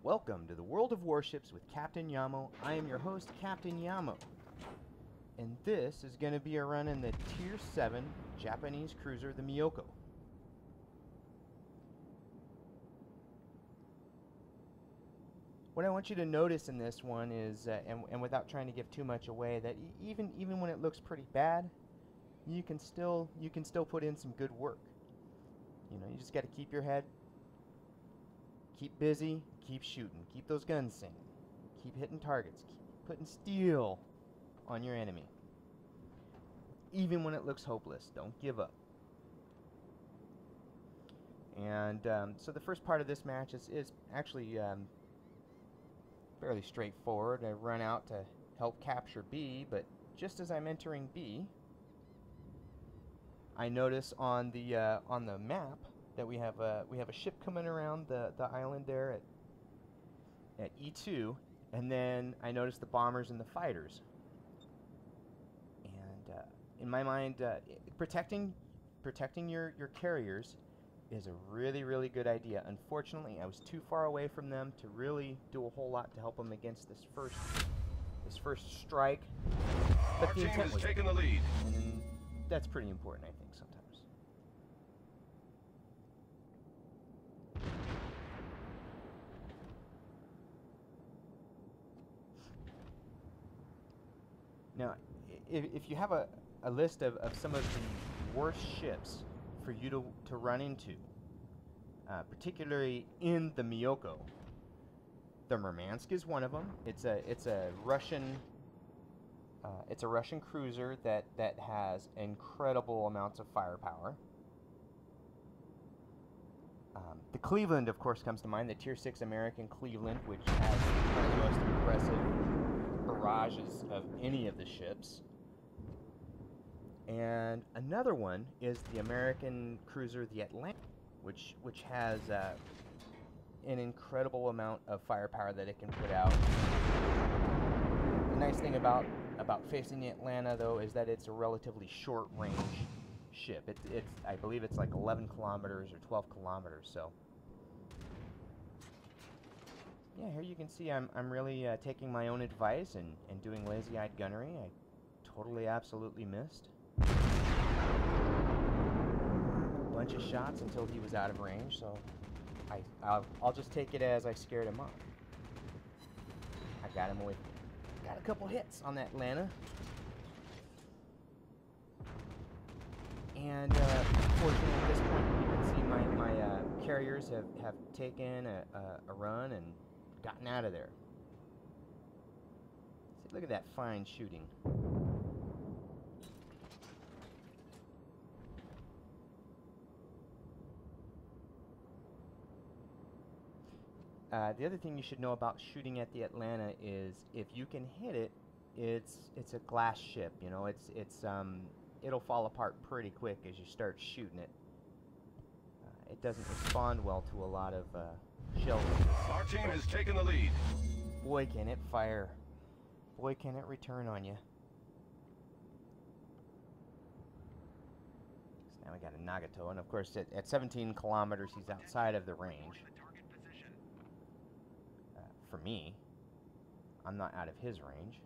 Welcome to the World of Warships with Captain Yamo. I am your host, Captain Yamo. And this is going to be a run in the Tier 7 Japanese cruiser, the Miyoko. What I want you to notice in this one is, and without trying to give too much away, that even when it looks pretty bad, you can still put in some good work. You know, you just got to keep your head, keep busy, keep shooting, keep those guns singing, keep hitting targets, keep putting steel on your enemy. Even when it looks hopeless, don't give up. And so the first part of this match is actually fairly straightforward. I run out to help capture B, but just as I'm entering B, I notice on the map that we have a ship coming around the island there at E2, and then I notice the bombers and the fighters. And in my mind, protecting your carriers is a really good idea. Unfortunately, I was too far away from them to really do a whole lot to help them against this first strike. But the intent was taking the lead, and that's pretty important, I think, sometimes. Now, if you have a list of some of the worst ships for you to run into, particularly in the Miyoko, the Murmansk is one of them. It's a Russian cruiser that has incredible amounts of firepower. The Cleveland, of course, comes to mind. The Tier 6 American Cleveland, which has one of the most impressive barrages of any of the ships. And another one is the American cruiser, the Atlantic, which has an incredible amount of firepower that it can put out. The nice thing about facing the Atlanta, though, is that it's a relatively short-range ship. I believe it's like 11 kilometers or 12 kilometers. So, yeah, here you can see I'm really taking my own advice and doing lazy-eyed gunnery. I totally, absolutely missed. A bunch of shots until he was out of range, so I'll just take it as I scared him off. I got him away. Got a couple hits on that Atlanta. And fortunately at this point, you can see my carriers have taken a run and gotten out of there. See, look at that fine shooting. The other thing you should know about shooting at the Atlanta is if you can hit it, it's a glass ship. You know, it'll fall apart pretty quick as you start shooting it. It doesn't respond well to a lot of shell. Our team has taken the lead. Boy, can it fire! Boy, can it return on you! So now we got a Nagato, and of course at 17 kilometers, he's outside of the range. For me, I'm not out of his range.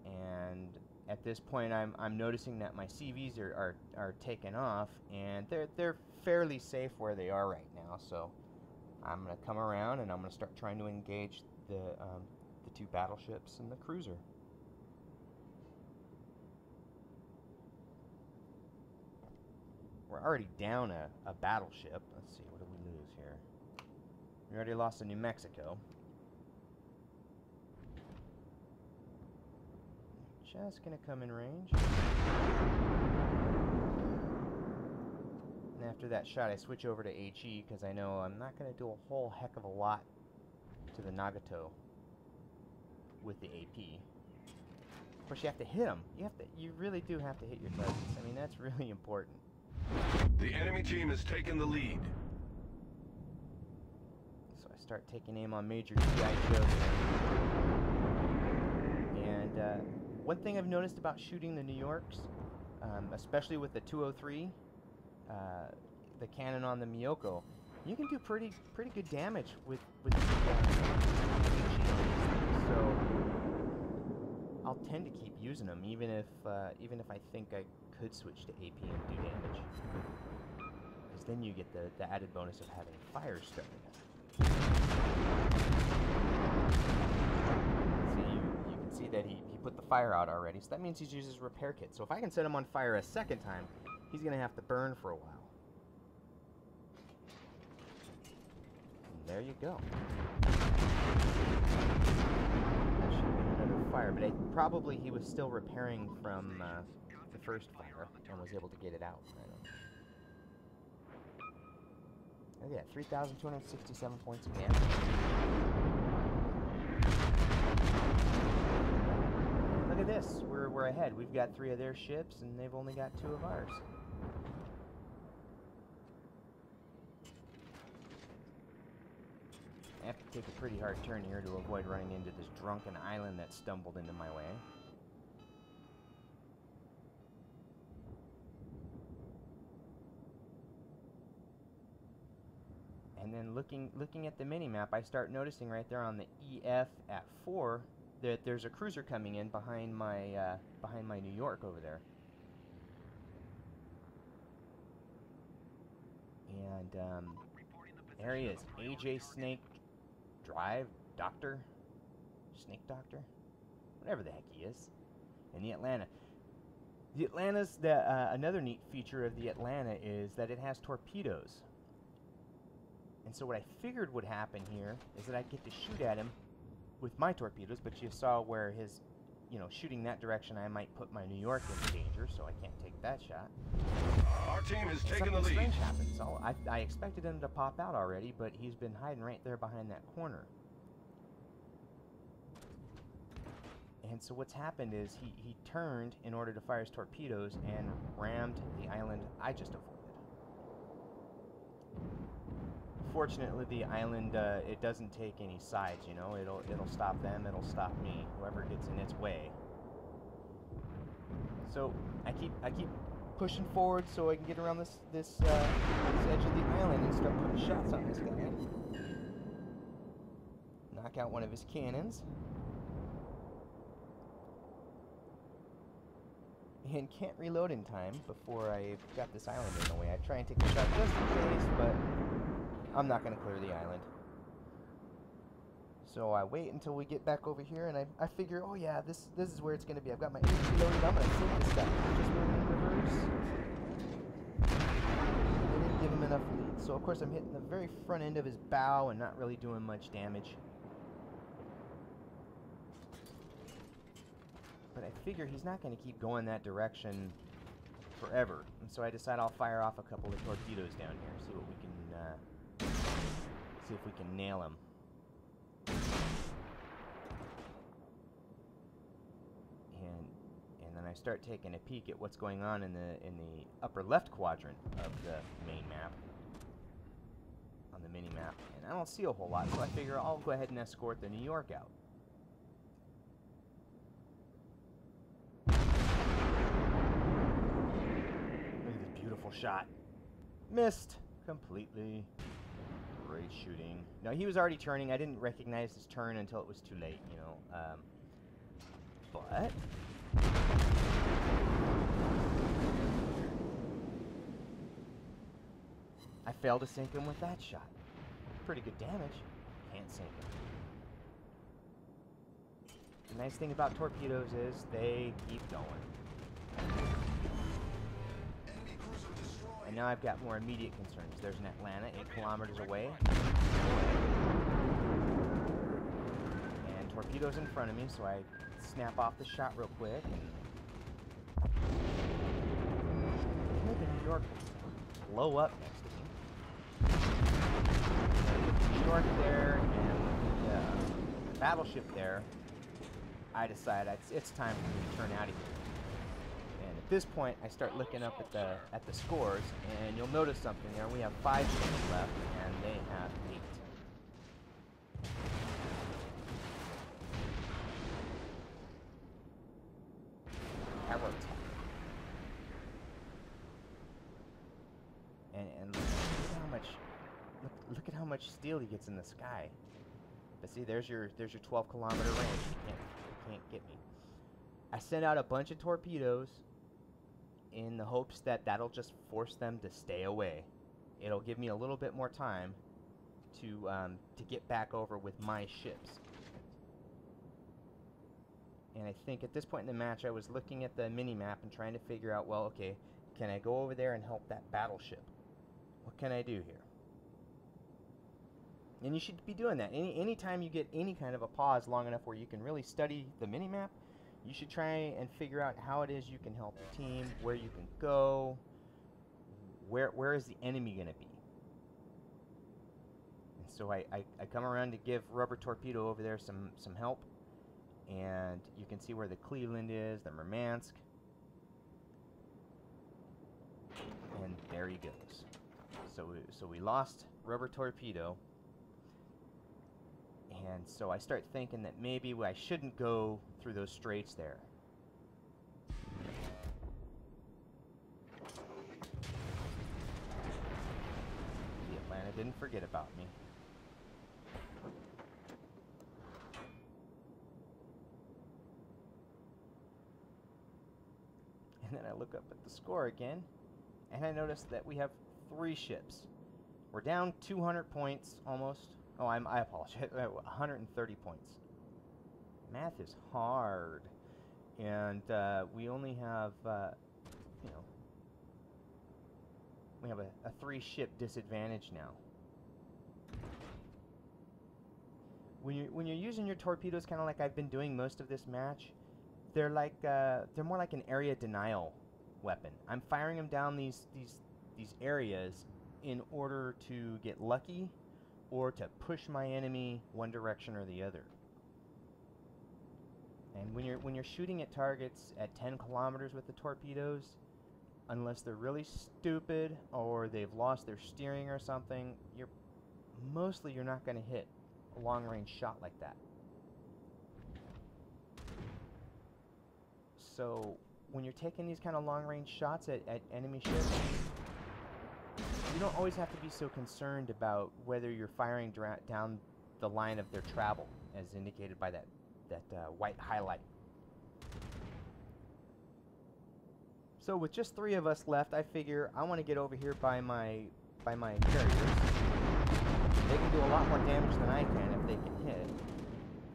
And at this point, I'm noticing that my CVs are taken off, and they're fairly safe where they are right now. So I'm gonna come around and I'm gonna start trying to engage the two battleships and the cruiser. We're already down a battleship. Let's see, what did we lose here? We already lost to New Mexico. Just gonna come in range. And after that shot, I switch over to HE because I know I'm not gonna do a whole heck of a lot to the Nagato with the AP. Of course, you have to hit them. You really do have to hit your targets. I mean, that's really important. The enemy team has taken the lead. So I start taking aim on Major G.I. Joe. And one thing I've noticed about shooting the New Yorks, especially with the 203, the cannon on the Miyoko, you can do pretty good damage with so I'll tend to keep using them, even if I think I could switch to AP and do damage, because then you get the added bonus of having fire starting up. See, you can see that he put the fire out already, so that means he's used his repair kit. So if I can set him on fire a second time, he's gonna have to burn for a while. And there you go. That should be another fire, but probably he was still repairing from the first fire and was able to get it out. I don't know. Oh yeah, 3,267 points of damage. Look at this, we're ahead. We've got 3 of their ships, and they've only got 2 of ours. I have to take a pretty hard turn here to avoid running into this drunken island that stumbled into my way. And then looking at the mini-map, I start noticing right there on the EF at 4 that there's a cruiser coming in behind my New York over there. And there he is, AJ Snake Drive Doctor, Snake Doctor, whatever the heck he is, in the Atlanta. The Atlanta's another neat feature of the Atlanta is that it has torpedoes. And so what I figured would happen here is that I'd get to shoot at him with my torpedoes, but you saw where his, shooting that direction, I might put my New York in danger, so I can't take that shot. Our team has taken the Something lead. strange happened. So I expected him to pop out already, but he's been hiding right there behind that corner. And so what's happened is he turned in order to fire his torpedoes and rammed the island I just avoided. Fortunately, the island, it doesn't take any sides, It'll stop them, it'll stop me, whoever gets in its way. So I keep pushing forward so I can get around this edge of the island and start putting shots on this guy. Knock out one of his cannons. And can't reload in time before I've got this island in the way. I try and take a shot just in case, but I'm not going to clear the island. So I wait until we get back over here, and I figure, oh yeah, this is where it's going to be. I've got my HP loaded, I'm going to sink this guy. Just moving in reverse. I didn't give him enough lead. So of course I'm hitting the very front end of his bow and not really doing much damage. But I figure he's not going to keep going that direction forever. And so I decide I'll fire off a couple of torpedoes down here, see what we can see if we can nail him. And then I start taking a peek at what's going on in the upper left quadrant of the main map, on the mini map, and I don't see a whole lot. So I figure I'll go ahead and escort the New York out. Look at this beautiful shot. Missed completely. Great shooting. No, he was already turning. I didn't recognize his turn until it was too late, but I failed to sink him with that shot. Pretty good damage. Can't sink him. The nice thing about torpedoes is they keep going. And now I've got more immediate concerns. There's an Atlanta 8 kilometers away. And torpedoes in front of me, so I snap off the shot real quick. And maybe New York will blow up next to me. New York there and the battleship there. I decide it's time for me to turn out of here. And at this point, I start looking up at the scores, and you'll notice something there. We have 5 ships left, and they have 8. Arrow attack. And look how much. how much steel he gets in the sky. But see, there's your 12-kilometer range. You can't get me. I sent out a bunch of torpedoes in the hopes that that'll just force them to stay away. It'll give me a little bit more time to get back over with my ships. And I think at this point in the match, I was looking at the mini-map and trying to figure out, well, okay, can I go over there and help that battleship? What can I do here? And you should be doing that. Anytime you get any kind of a pause long enough where you can really study the mini-map, you should try and figure out how it is you can help the team, where you can go, where is the enemy going to be. And so I come around to give Rubber Torpedo over there some help. And you can see where the Cleveland is, the Murmansk. And there he goes. So we lost Rubber Torpedo. And so I start thinking that maybe I shouldn't go through those straits there. The Atlanta didn't forget about me. And then I look up at the score again, and I notice that we have 3 ships. We're down 200 points almost. Oh, I apologize. 130 points. Math is hard, and we only have, you know, we have a 3-ship disadvantage now. When you're using your torpedoes, kind of like I've been doing most of this match, they're more like an area denial weapon. I'm firing them down these areas in order to get lucky or to push my enemy one direction or the other. And when you're shooting at targets at 10 kilometers with the torpedoes, unless they're really stupid or they've lost their steering or something, you're not going to hit a long-range shot like that. So when you're taking these kind of long-range shots at enemy ships, you don't always have to be so concerned about whether you're firing down the line of their travel, as indicated by that white highlight. So with just 3 of us left, I figure I want to get over here by my carriers. They can do a lot more damage than I can if they can hit,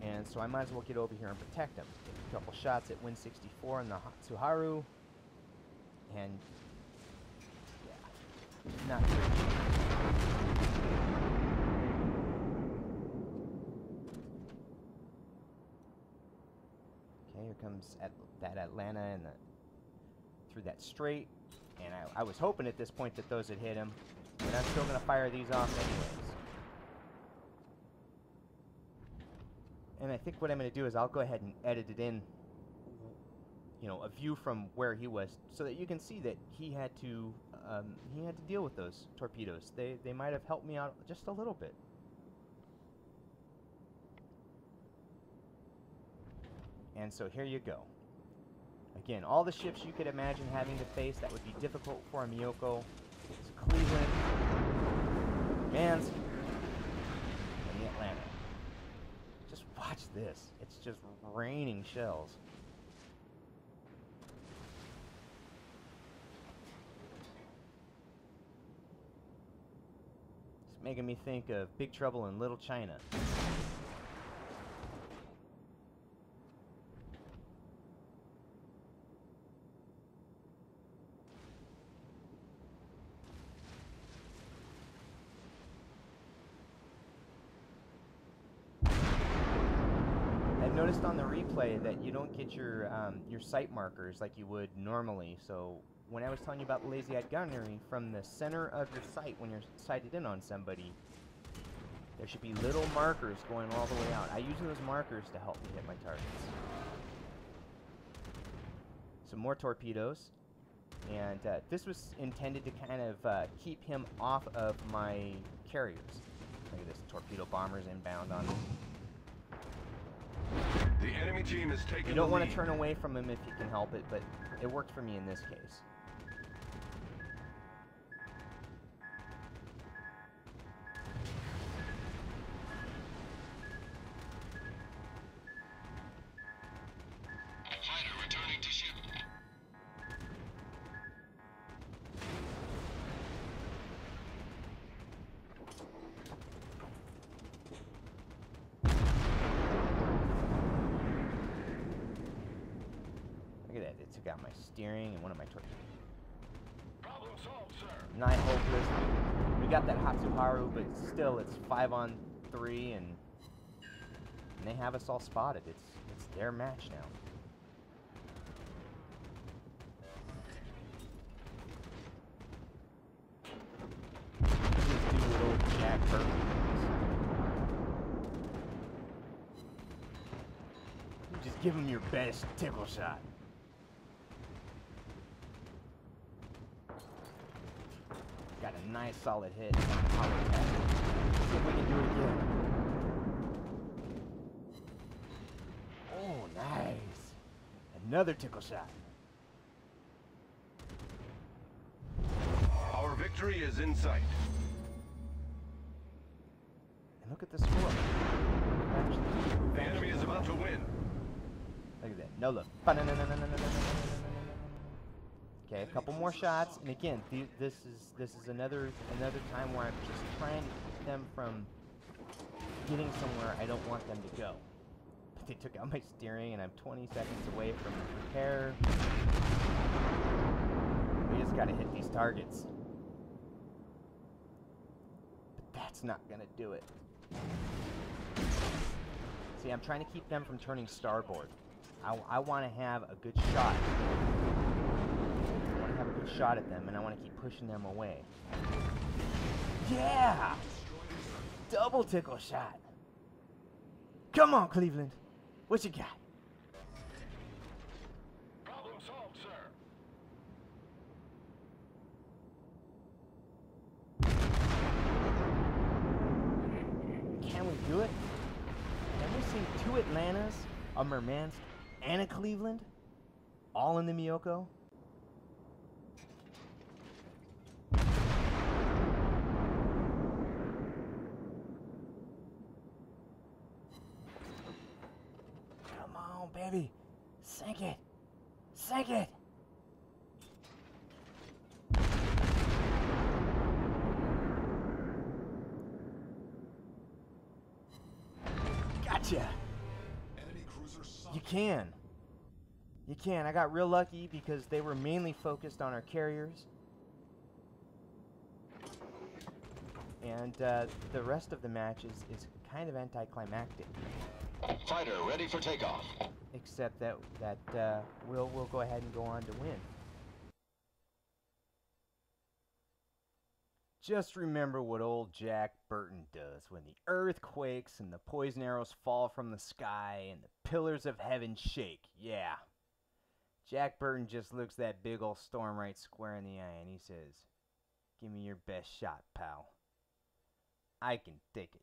and so I might as well get over here and protect them. A couple shots at Wind 64 and the Hatsuharu, and yeah, not great. Okay, here comes that Atlanta and through that strait, and I was hoping at this point that those had hit him, but I'm still going to fire these off anyways. And I think what I'm going to do is I'll go ahead and edit it in, you know, a view from where he was, so that you can see that he had to deal with those torpedoes. They might have helped me out just a little bit. And so here you go. Again, all the ships you could imagine having to face that would be difficult for a Miyoko. It's Cleveland, Mansk, and the Atlanta. Just watch this. It's just raining shells. It's making me think of Big Trouble in Little China. Noticed on the replay that you don't get your sight markers like you would normally. So when I was telling you about lazy-eyed gunnery, from the center of your sight when you're sighted in on somebody, there should be little markers going all the way out. I use those markers to help me hit my targets. Some more torpedoes, and this was intended to kind of keep him off of my carriers. Look at this, torpedo bombers inbound on me. The enemy team is taking the lead. You don't want to turn away from him if you can help it, but it worked for me in this case. out my steering and one of my torpedoes. Problem solved, sir. Not hopeless. We got that Hatsuharu, but still, it's 5-on-3, and they have us all spotted. It's their match now. Just do what old Jack Burton does. You just give him your best tickle shot. Got a nice solid hit on power attack. See if we can do it again. Oh, nice. Another tickle shot. Our victory is in sight. And look at the score. The enemy is about to win. Look at that. No look. Okay, a couple more shots, and again, this is another time where I'm just trying to keep them from getting somewhere I don't want them to go. But they took out my steering, and I'm 20 seconds away from repair. We just gotta hit these targets. But that's not gonna do it. See, I'm trying to keep them from turning starboard. I want to have a good shot. Have a good shot at them, and I want to keep pushing them away. Yeah! Double tickle shot. Come on, Cleveland. What you got? Problem solved, sir. Can we do it? Can we see 2 Atlantas, a Murmansk, and a Cleveland? All in the Miyoko? Baby, sink it! Sink it! Gotcha! Enemy cruiser sunk. You can. You can. I got real lucky because they were mainly focused on our carriers. And the rest of the match is kind of anticlimactic. Fighter ready for takeoff. Except that we'll go ahead and go on to win. Just remember what old Jack Burton does when the earth quakes and the poison arrows fall from the sky and the pillars of heaven shake. Yeah. Jack Burton just looks that big old storm right square in the eye and he says, "Give me your best shot, pal. I can take it."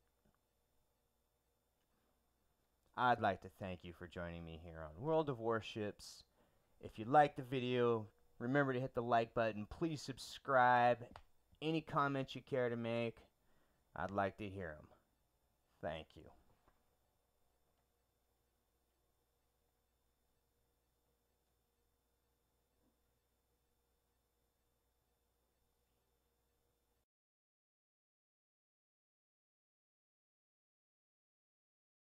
I'd like to thank you for joining me here on World of Warships. If you liked the video, remember to hit the like button. Please subscribe. Any comments you care to make, I'd like to hear them. Thank you.